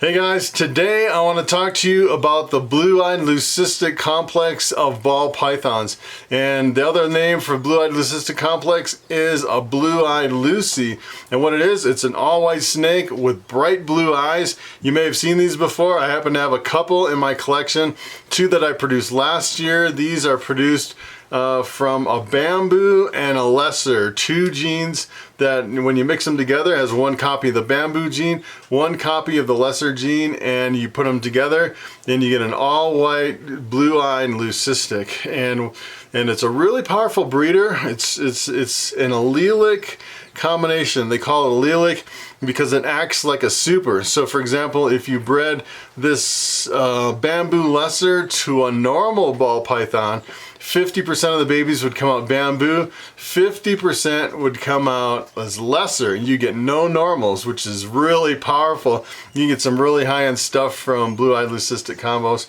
Hey guys, today I want to talk to you about the Blue Eyed Lucistic Complex of ball pythons. And the other name for Blue Eyed Lucistic Complex is a Blue Eyed Lucy. And what it is, it's an all-white snake with bright blue eyes. You may have seen these before. I happen to have a couple in my collection. Two that I produced last year. These are produced from a bamboo and a lesser, two genes that when you mix them together has one copy of the bamboo gene, one copy of the lesser gene, and you put them together and you get an all-white blue-eyed leucistic. And it's a really powerful breeder. It's an allelic combination. They call it allelic because it acts like a super. So for example, if you bred this bamboo lesser to a normal ball python, 50% of the babies would come out bamboo, 50% would come out as lesser. You get no normals, which is really powerful. You get some really high-end stuff from Blue Eyed Lucistic combos.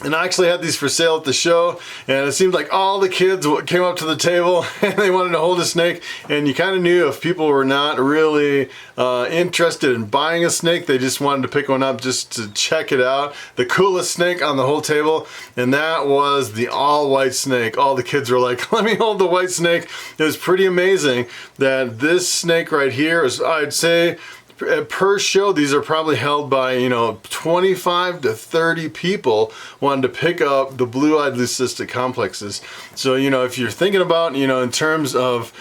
And I actually had these for sale at the show, and it seemed like all the kids came up to the table and they wanted to hold a snake, and you kind of knew if people were not really interested in buying a snake, they just wanted to pick one up just to check it out. The coolest snake on the whole table, and that was the all-white snake. All the kids were like, let me hold the white snake. It was pretty amazing that this snake right here is, I'd say, per show, these are probably held by 25 to 30 people wanting to pick up the Blue Eyed Lucistic complexes. So if you're thinking about in terms of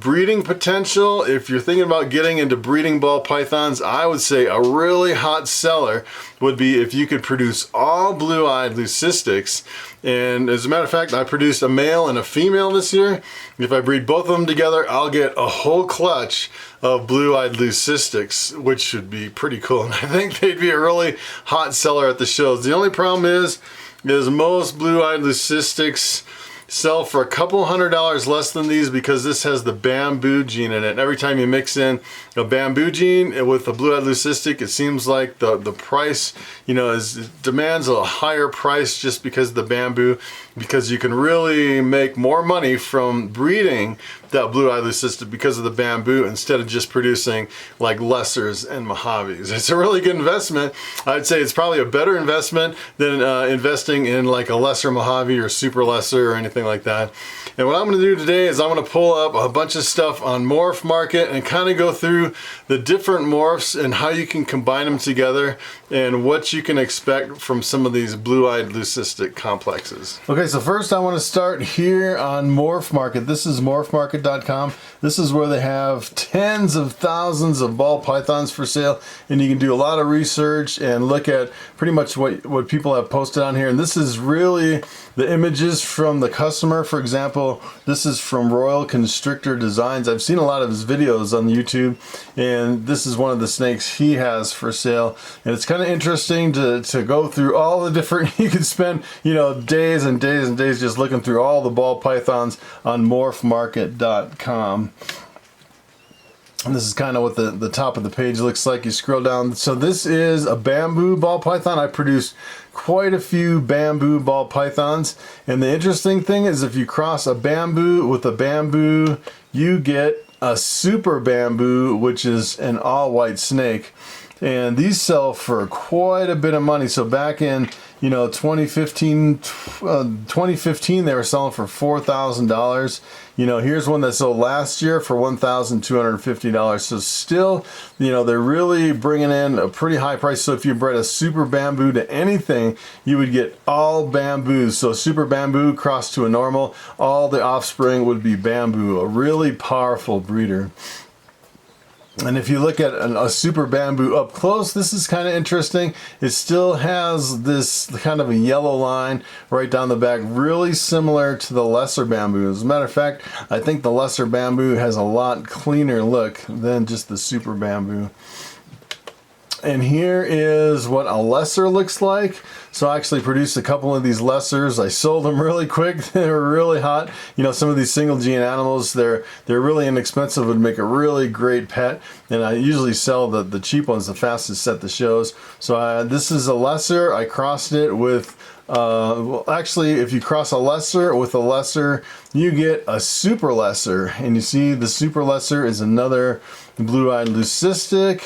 breeding potential, if you're thinking about getting into breeding ball pythons, I would say a really hot seller would be if you could produce all Blue Eyed Lucistics. And as a matter of fact, I produced a male and a female this year. If I breed both of them together, I'll get a whole clutch of Blue Eyed Lucistics, which should be pretty cool. And I think they'd be a really hot seller at the shows. The only problem is most Blue Eyed Lucistics sell for a couple $100 less than these because this has the bamboo gene in it. And every time you mix in a bamboo gene with a Blue Eyed Lucistic, it seems like the price demands a higher price just because of the bamboo, because you can really make more money from breeding that Blue Eyed Lucistic because of the bamboo instead of just producing like lessers and Mojaves. It's a really good investment. I'd say it's probably a better investment than investing in like a lesser Mojave or super lesser or anything like that. And what I'm going to do today is I'm going to pull up a bunch of stuff on Morph Market and kind of go through the different morphs and how you can combine them together and what you can expect from some of these Blue Eyed Lucistic complexes. Okay, so first I want to start here on Morph Market. This is morphmarket.com. This is where they have tens of thousands of ball pythons for sale, and you can do a lot of research and look at pretty much what people have posted on here. And this is really the images from the customer. For example, this is from Royal Constrictor Designs. I've seen a lot of his videos on YouTube, and this is one of the snakes he has for sale. And it's kind of interesting to go through all the different, you could spend days and days and days just looking through all the ball pythons on morphmarket.com. And this is kind of what the top of the page looks like. You scroll down. So this is a bamboo ball python. I produced quite a few bamboo ball pythons. And the interesting thing is if you cross a bamboo with a bamboo, you get a super bamboo, which is an all-white snake. And these sell for quite a bit of money. So back in 2015 they were selling for $4,000. Here's one that sold last year for $1,250. So still, they're really bringing in a pretty high price. So if you bred a super bamboo to anything, you would get all bamboos. So super bamboo crossed to a normal, all the offspring would be bamboo. A really powerful breeder. And if you look at a super bamboo up close, this is kind of interesting. It still has this kind of a yellow line right down the back, really similar to the lesser bamboo. As a matter of fact, I think the lesser bamboo has a lot cleaner look than just the super bamboo. And here is what a lesser looks like. So I actually produced a couple of these lessers. I sold them really quick. They were really hot. Some of these single gene animals, they're really inexpensive, would make a really great pet. And I usually sell the cheap ones the fastest at the shows. So this is a lesser. I crossed it with well, actually, if you cross a lesser with a lesser, you get a super lesser. And you see the super lesser is another Blue Eyed Lucistic.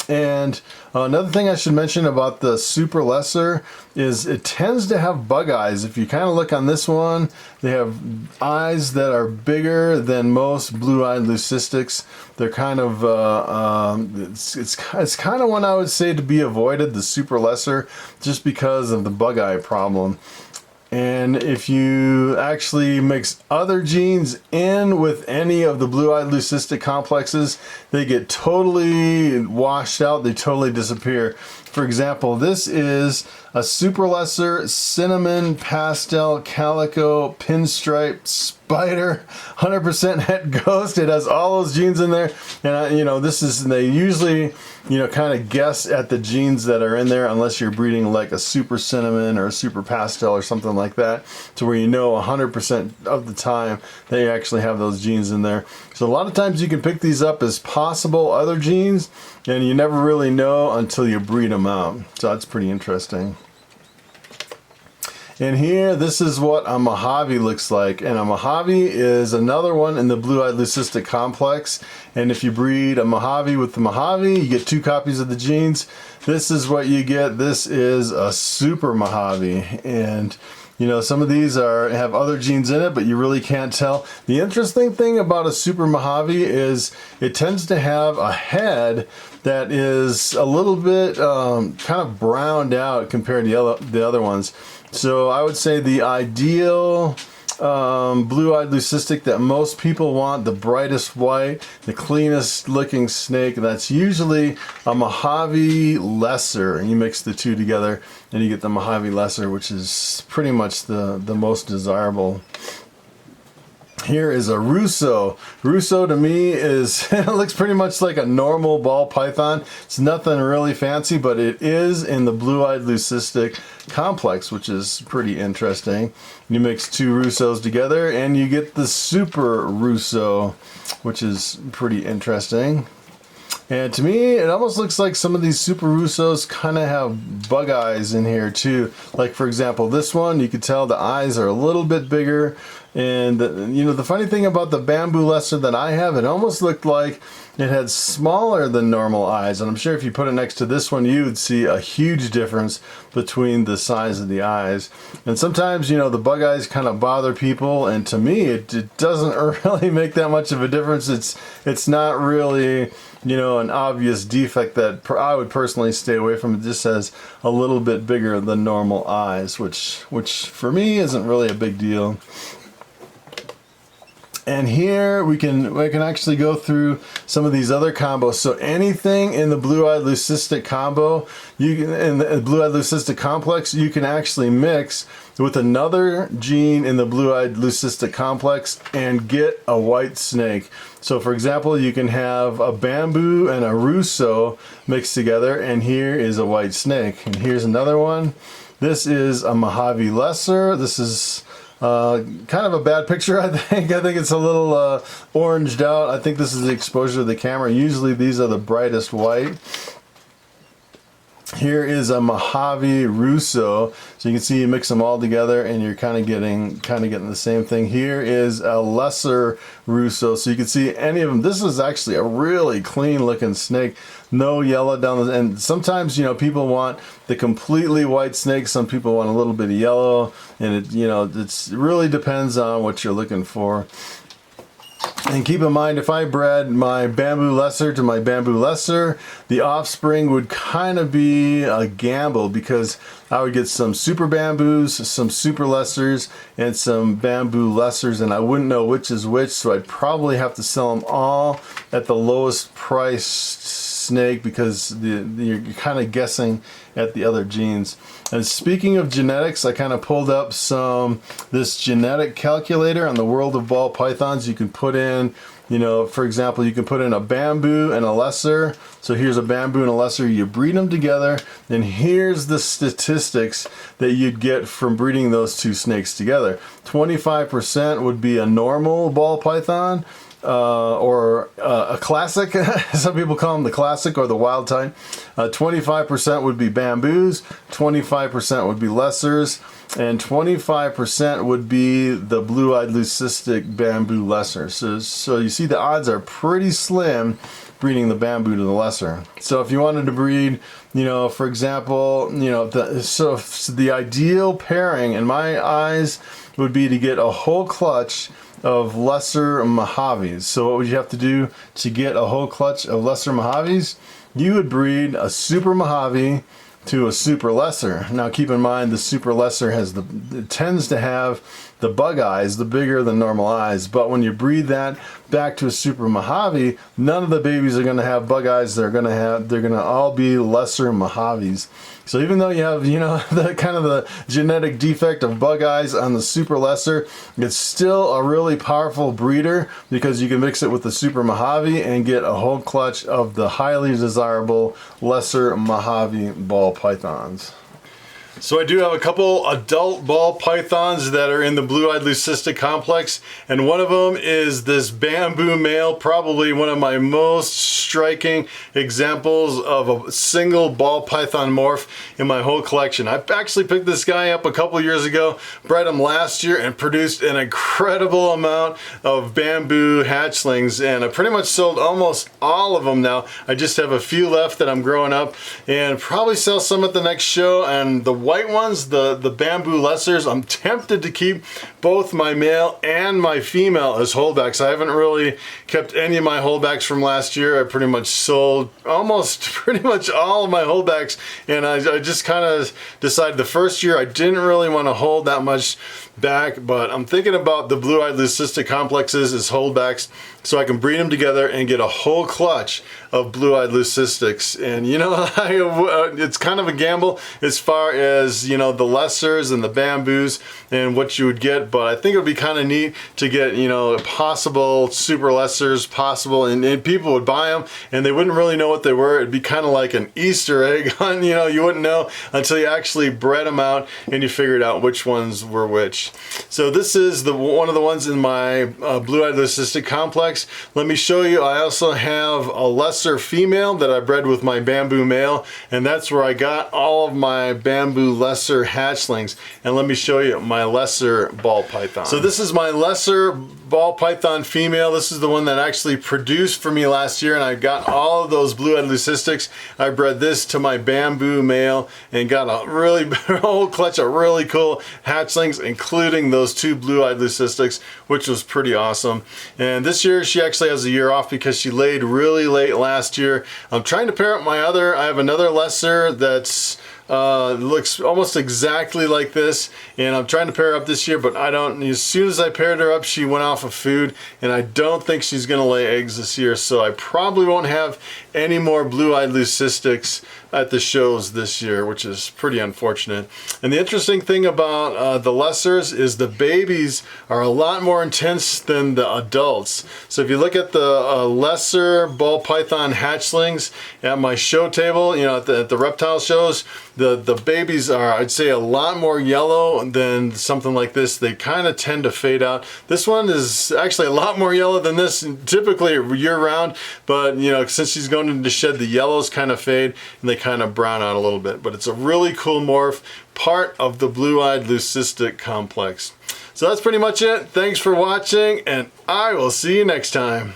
And another thing I should mention about the super lesser is it tends to have bug eyes. If you kind of look on this one, they have eyes that are bigger than most blue-eyed leucistics. They're kind of, it's kind of one I would say to be avoided, the super lesser, just because of the bug eye problem. And if you actually mix other genes in with any of the blue-eyed leucistic complexes, they get totally washed out, they totally disappear. For example, this is a super lesser cinnamon pastel calico pinstripe spider 100% het ghost. It has all those genes in there, and you know, this is, they usually, you know, kind of guess at the genes that are in there, unless you're breeding like a super cinnamon or a super pastel or something like that, to where you know 100% of the time they actually have those genes in there. So a lot of times you can pick these up as possible other genes, and you never really know until you breed them out. So that's pretty interesting. And here, this is what a Mojave looks like. And a Mojave is another one in the Blue-Eyed Lucistic Complex. And if you breed a Mojave with the Mojave, you get 2 copies of the genes. This is what you get. This is a super Mojave. And you know, some of these have other genes in it, but you really can't tell. The interesting thing about a super Mojave is it tends to have a head that is a little bit kind of browned out compared to the other ones. So I would say the ideal blue-eyed leucistic that most people want, the brightest white, the cleanest looking snake, that's usually a Mojave lesser. And you mix the two together and you get the Mojave lesser, which is pretty much the most desirable. Here is a Russo. Russo to me is, it looks pretty much like a normal ball python. It's nothing really fancy, but it is in the Blue-Eyed Lucistic Complex, which is pretty interesting. You mix 2 Russos together and you get the Super Russo, which is pretty interesting. And to me, it almost looks like some of these Super Russos kind of have bug eyes in here too. Like for example, this one, you can tell the eyes are a little bit bigger. And you know, the funny thing about the bamboo lesser that I have, it almost looked like it had smaller than normal eyes. And I'm sure if you put it next to this one, you would see a huge difference between the size of the eyes. And sometimes, you know, the bug eyes kind of bother people. And to me, it doesn't really make that much of a difference. It's not really, you know, an obvious defect that I would personally stay away from. It just has a little bit bigger than normal eyes, which for me isn't really a big deal. And here we can actually go through some of these other combos. So anything in the Blue-Eyed Lucistic combo, in the Blue-Eyed Lucistic Complex, you can actually mix with another gene in the Blue-Eyed Lucistic Complex and get a white snake. So for example, you can have a bamboo and a Russo mixed together, and here is a white snake. And here's another one. This is a Mojave lesser. This is kind of a bad picture, I think. I think it's a little oranged out. I think this is the exposure of the camera. Usually these are the brightest white. Here is a Mojave Russo. So you can see you mix them all together and you're kind of getting the same thing. Here is a lesser Russo. So you can see any of them. This is actually a really clean looking snake. No yellow down the end. Sometimes, you know, people want the completely white snake. Some people want a little bit of yellow, and it, you know, it really depends on what you're looking for. And keep in mind, if I bred my bamboo lesser to my bamboo lesser, the offspring would kind of be a gamble, because I would get some super bamboos, some super lessers, and some bamboo lessers, and I wouldn't know which is which, so I'd probably have to sell them all at the lowest price snake, because you're kind of guessing at the other genes. And speaking of genetics, I kind of pulled up this genetic calculator on the World of Ball Pythons. You can put in, you know, for example, you can put in a bamboo and a lesser. So here's a bamboo and a lesser. You breed them together, and here's the statistics that you'd get from breeding those two snakes together. 25% would be a normal ball python. or a classic. Some people call them the classic or the wild type. 25% would be bamboos, 25% would be lessers, and 25% would be the Blue Eyed Lucistic bamboo lesser. So you see the odds are pretty slim breeding the bamboo to the lesser. So if you wanted to breed, you know, for example, you know, so the ideal pairing in my eyes would be to get a whole clutch of lesser Mojaves. So what would you have to do to get a whole clutch of lesser Mojaves? You would breed a super Mojave to a super lesser. Now keep in mind the super lesser it tends to have the bug eyes, the bigger than normal eyes, but when you breed that back to a super Mojave, none of the babies are going to have bug eyes. They're going to all be lesser Mojaves. So even though you have, you know, the kind of the genetic defect of bug eyes on the super lesser, it's still a really powerful breeder because you can mix it with the super Mojave and get a whole clutch of the highly desirable lesser Mojave ball pythons. So I do have a couple adult ball pythons that are in the Blue Eyed Lucistic Complex, and one of them is this bamboo male, probably one of my most striking examples of a single ball python morph in my whole collection. I actually picked this guy up a couple years ago, bred him last year, and produced an incredible amount of bamboo hatchlings, and I pretty much sold almost all of them now. I just have a few left that I'm growing up, and probably sell some at the next show. And the white ones, the bamboo lessers, I'm tempted to keep both my male and my female as holdbacks. I haven't really kept any of my holdbacks from last year. I pretty much sold almost pretty much all of my holdbacks, and I just kind of decided the first year I didn't really want to hold that much back, but I'm thinking about the Blue Eyed Lucistic Complexes as holdbacks so I can breed them together and get a whole clutch of Blue Eyed Lucistics. And you know, it's kind of a gamble as far as, you know, the lessers and the bamboos and what you would get, but I think it would be kind of neat to get, you know, possible super lessers, possible, and people would buy them and they wouldn't really know what they were. It'd be kind of like an Easter egg on, you know, you wouldn't know until you actually bred them out and you figured out which ones were which. So this is one of the ones in my Blue Eyed Lucistic Complex. Let me show you, I also have a lesser female that I bred with my bamboo male, and that's where I got all of my bamboo lesser hatchlings. And let me show you my lesser ball python. So this is my lesser ball python female. This is the one that actually produced for me last year, and I got all of those Blue Eyed Lucistics. I bred this to my bamboo male and got a really whole clutch of really cool hatchlings, including those two Blue Eyed Lucistics, which was pretty awesome. And this year she actually has a year off because she laid really late last year. I'm trying to pair up my other, I have another lesser that's looks almost exactly like this, and I'm trying to pair her up this year, but I don't, as soon as I paired her up, she went off of food, and I don't think she's gonna lay eggs this year, so I probably won't have any more Blue Eyed Lucistics at the shows this year, which is pretty unfortunate. And the interesting thing about the lessers is the babies are a lot more intense than the adults. So if you look at the lesser ball python hatchlings at my show table, you know, at the reptile shows, the babies are, I'd say, a lot more yellow than something like this. They kind of tend to fade out. This one is actually a lot more yellow than this, typically year-round, but you know, since she's going into shed, the yellows kind of fade and they kind of brown out a little bit. But it's a really cool morph, part of the Blue Eyed Lucistic Complex. So that's pretty much it. Thanks for watching, and I will see you next time.